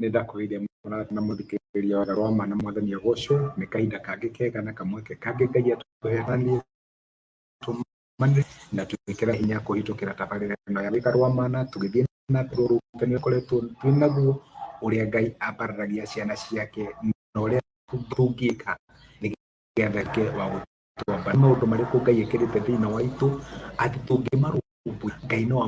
Nĩndakũgeithia mũno na mũthikĩrĩria wa Rwama na Mwathani agocwo. Nĩ kahinda kangĩ kega na kamweke kangĩ Ngai atũheanĩtie tũmanĩrĩre na twĩkĩre hinya kũhĩtũkĩra tabarĩra ĩno ya Wĩka Rwamana, tũgĩthiĩ na ũrutani ũkoretwo twĩnaguo, ũrĩa Ngai ambararagia ciana ciake na ũrĩa tũngĩka nĩgetha wa gũtwambara. Nĩ maũndũ marĩkũ Ngai ekĩrĩte thĩinĩ wa itũ atĩ tũngĩmarũmbũiya Ngai no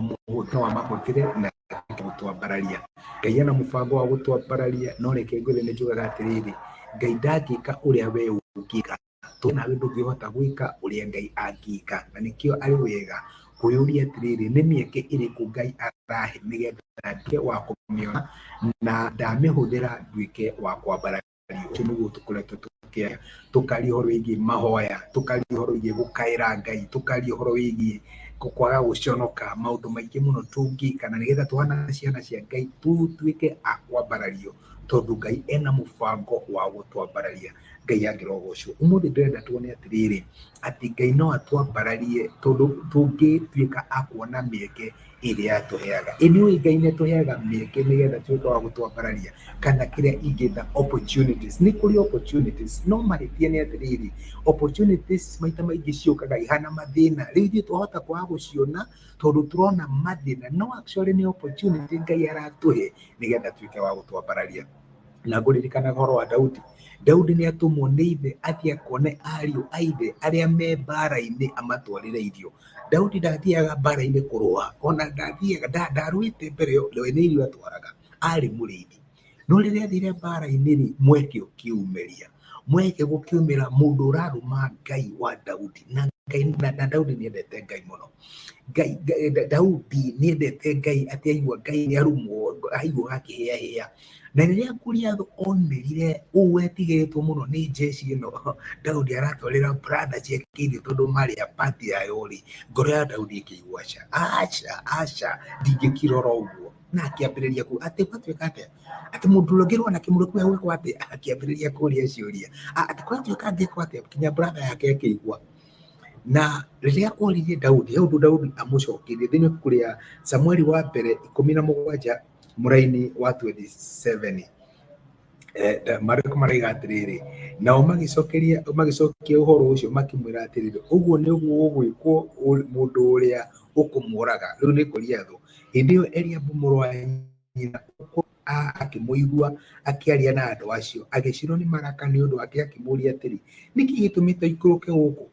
amahũthĩre na gũtwambararia. Ngai ena mũbango wa gũtwambararia, no reke ngwĩre nĩ njugaga atĩrĩrĩ, Ngai ndangĩka ũrĩa we ũngĩka, tondũ nawe ndũngĩhota gwĩka ũrĩa Ngai angĩka, na nĩkĩo arĩ wega kwĩyũria atĩrĩrĩ, nĩ mĩeke ĩrĩkũ Ngai arahe nĩgetha nduĩke wa kũmĩona na ndamĩhũthĩra nduĩke wa kwambarario. Ũcio nĩguo tũkoretwo tũkĩaria, tũkaria ũhoro wĩgiĩ mahoya, tũkaria ũhoro wĩgiĩ gũkaĩra Ngai, tũkaria ũhoro wĩgiĩ kwaga gũconoka, maũndũ maingĩ mũno tũngĩka na nĩgetha tũhana ciana cia Ngai tuĩke a kwambarario, tondũ Ngai ena mũbango wa gũtwambararia. Ngai angĩrogocwo. Ũmũthĩ ndĩrenda tuone atĩrĩrĩ, atĩ Ngai no atwambararie tondũ tũngĩtuĩka a kuona mĩeke ĩrĩa atũheaga. Nĩũĩ Ngai nĩatũheaga mĩeke nĩgetha tuĩke wa gũtwambararia, kana kĩrĩa ingĩta opportunities. Nĩ kũrĩ opportunities, no mahĩtia nĩ atĩrĩrĩ, opportunities maita maingĩ ciũkaga ihana mathĩna. Rĩu ithuĩ twahota kwaga gũciona tondũ tũrona mathĩna, no actually nĩ opportunity Ngai aratũhe nĩgetha tuĩke wa gũtwambararia. Na ngũririkanaga ũhoro wa Daudi. Daudi nĩ atũmwo nĩ ithe athiĩ akone ariũ a ithe arĩa me mbara-inĩ amatwarĩre irio. Daudi ndathiaga mbara-inĩ kũrũa, ona ndarũĩte mbere ĩyo, we nĩ irio atwaraga, arĩ mũrĩithi. No rĩrĩa athire mbara-inĩ rĩ, mweke ũkiumĩria. Mweke gũkiumĩra mũndũ ũrarũma Ngai wa Daudi, na Daudi nĩendete Ngai mũno. Daudi nĩendete Ngai atĩ aigua Ngai nĩarumwo, aigua akĩhĩahĩa. Na rĩrĩa Goliath onire ũũ wetigĩrĩtwo mũno nĩ njeci ĩno Daudi aratwarĩra brother ciake irio tondũ marĩ a party yayo rĩ, ngoro ya Daudi ĩkĩigua aca ndingĩkĩrora ũguo. Na akĩambĩrĩria kuuga atĩ gwatuĩka atĩa, atĩ mũndũ ũrĩa ũngĩrũa na kĩmũrũki gĩa gwĩkwo atĩa, akĩambĩrĩria kũũria ciũria, atĩ gwatuĩka angĩkwo atĩa, nginya brother yake akĩigua. Na rĩrĩa oririe Daudi, Daudi amũcokerie thĩinĩ kũrĩa Samueli wa mbere 17 mũraini wa 27. Marĩko maraiga atĩrĩrĩ, nao magĩcokia ũhoro ũcio makĩmwĩra atĩrĩrĩ, ũguo nĩguo ũgwĩkwo mũndũ ũrĩa ũkũmũraga. Rĩu nĩ Goliath. Hĩndĩ ĩyo Eliabu mũrũ wa nyina akĩmũigua akĩaria na andũ acio, agĩcirwo nĩ maraka nĩ ũndũ wake, akĩmũria atĩrĩ, nĩkĩ gĩtũmĩte ikũrũke gũkũ,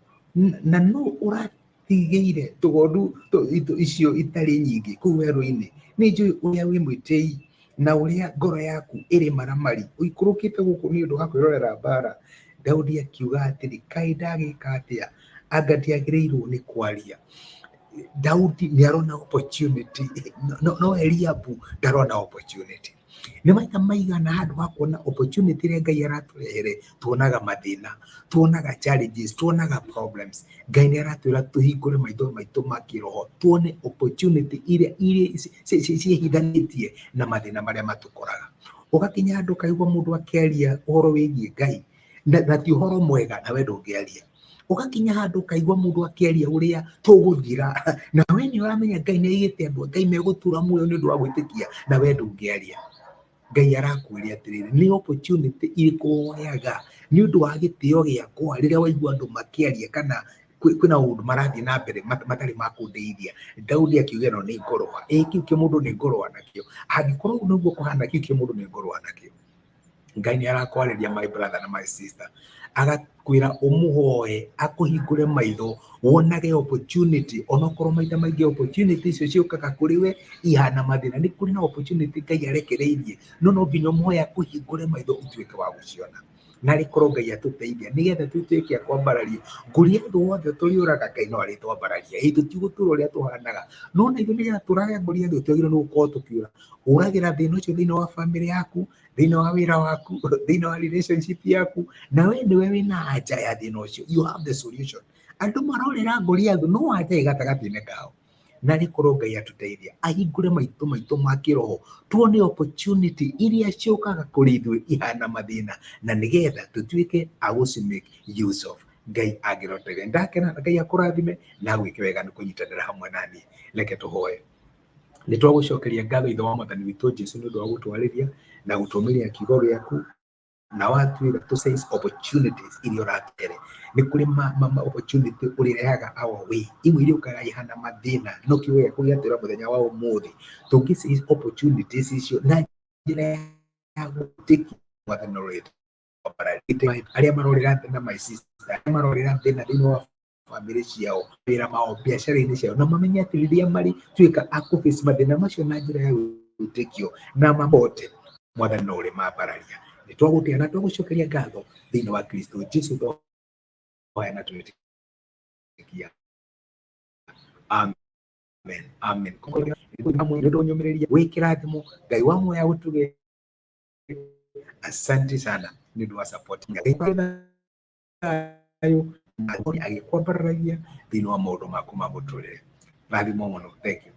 na no ũratigĩire tũgondu icio itarĩ nyingĩ kũu werũ-inĩ? Nĩ njũĩ ũrĩa wĩ mwĩtĩi na ũrĩa ngoro yaku ĩrĩ maramari, ũikũrũkĩte gũkũ nĩ ũndũ wa kwĩrorera mbara. Daudi akiuga atĩrĩ, kaĩ ndagĩka atĩa, anga ndiagĩrĩirwo nĩ kwaria? Daudi nĩarona opportunity, no Eliabu ndarona opportunity. Nĩ maita maigana handũ ha kuona opportunity ĩrĩa Ngai aratũrehere tuonaga mathĩna, tuonaga challenges, tuonaga problems. Ngai nĩ aratwĩra tũhingũre maitho maitũ ma kĩroho, tuone opportunity iria ciĩhithanĩtie na mathĩna marĩa matũkoraga. Ũgakinya handũ ũkaigua mũndũ akĩaria ũhoro wĩgiĩ Ngai na ti ũhoro mwega, na we ndũngĩaria. Ũgakinya handũ ũkaigua mũndũ akĩaria ũrĩa tũgũthira, na we nĩ ũramenya Ngai nĩ aigĩte andũ a Ngai megũtũra muoyo nĩ ũndũ wa gwĩtĩkia, na we ndũngĩaria. Ngai arakwĩria atĩrĩrĩ, nĩ opportunity irĩkũ woyaga nĩ ũndũ wa gĩtĩo gĩakwa rĩrĩa waigua andũ makĩaria, kana kwĩna ũndũ marathiĩ na mbere matarĩ ma kũndeithia? Daudi akiuga ĩno nĩ ngoroa. Kĩu kĩ mũndũ nĩ ngoroa nakĩo. Angĩkorwo ũguo nĩguo kũhana, kĩu kĩ mũndũ nĩ ngoroa nakĩo. Ngai nĩ arakwarĩria my brother na my sister, agakwĩra ũmũhoe akũhingũre maitho wonage opportunity. Onokorwo maita maingĩ opportunity icio ciũkaga kũrĩ we ihana mathĩna, nĩ kũrĩ na opportunity Ngai arekereirie, no nginya ũmũhoe akũhingũre maitho ũtuĩke wa gũciona. Na rĩkorwo Ngai atũteithia nĩgetha tuĩke a kwambarario. Goliath wothe tũrĩũraga, Ngai no arĩtwambararia. Tũtigũtũra ũrĩa tũhanaga, no na ithuĩ nĩgetha tũrage Goliath twagĩrĩirwo nĩ gũkorwo tũkĩũra. Ũragĩra thĩna ũcio thĩinĩ wa family yaku, thĩinĩ wa wĩra waku, thĩinĩ wa relationship yaku, na we nĩwe wĩna anja ya thĩna ũcio. You have the solution. Andũ marorĩra Goliath, no anja ĩ gatagatĩ-inĩ kao. Na rĩkorwo Ngai atũteithia ahingũre maitho maitũ ma kĩroho, tuone opportunity iria ciũkaga kũrĩ ithuĩ ihana mathĩna, na nĩgetha tũtuĩke a gũci make use of. Ngai angĩrotega. Ndakena Ngai akũrathime na gwĩke wega nĩ kũnyitanĩra hamwe naniĩ. Reke tũhoe. nĩ twagũcokeria ngatho ithe wa Mwathani witũ Jesũ nĩ ũndũ wa gũtwarĩria na gũtũmĩria kiugo gĩaku na watuĩra to seize opportunities iria ũratere nĩ kũrĩ ma opportunity ũrĩrehaga our way imwe iria ũkaga ihana mathĩna no kiugo gĩaku gĩatwĩra mũthenya wa ũmũthĩ tũngĩ seize opportunities icio na njĩra ya gũtĩkia Mwathani ũrĩa arĩa marorĩra thĩna my sister arĩa marorĩra thĩna thĩinĩ wa famĩlĩ ciao wĩra mao biacara-inĩ ciao na mamenye atĩ rĩrĩa marĩ tuĩka a kũface mathĩna macio na njĩra ya gwĩtĩkio na mamote Mwathani no ũrĩ mambararia nĩ twagũtĩa na twagũcokeria ngatho thĩinĩ wa Kristo Jesũ twahoya na twĩtĩkia amen amen nĩ ndũnyũmĩrĩria wĩ kĩrathimo Ngai wa muoya ũtuge asante sana nĩ ũndũ wa support agĩkwambararia thĩinĩ wa maũndũ maku ma mũtũrĩre rathimo mũno thank you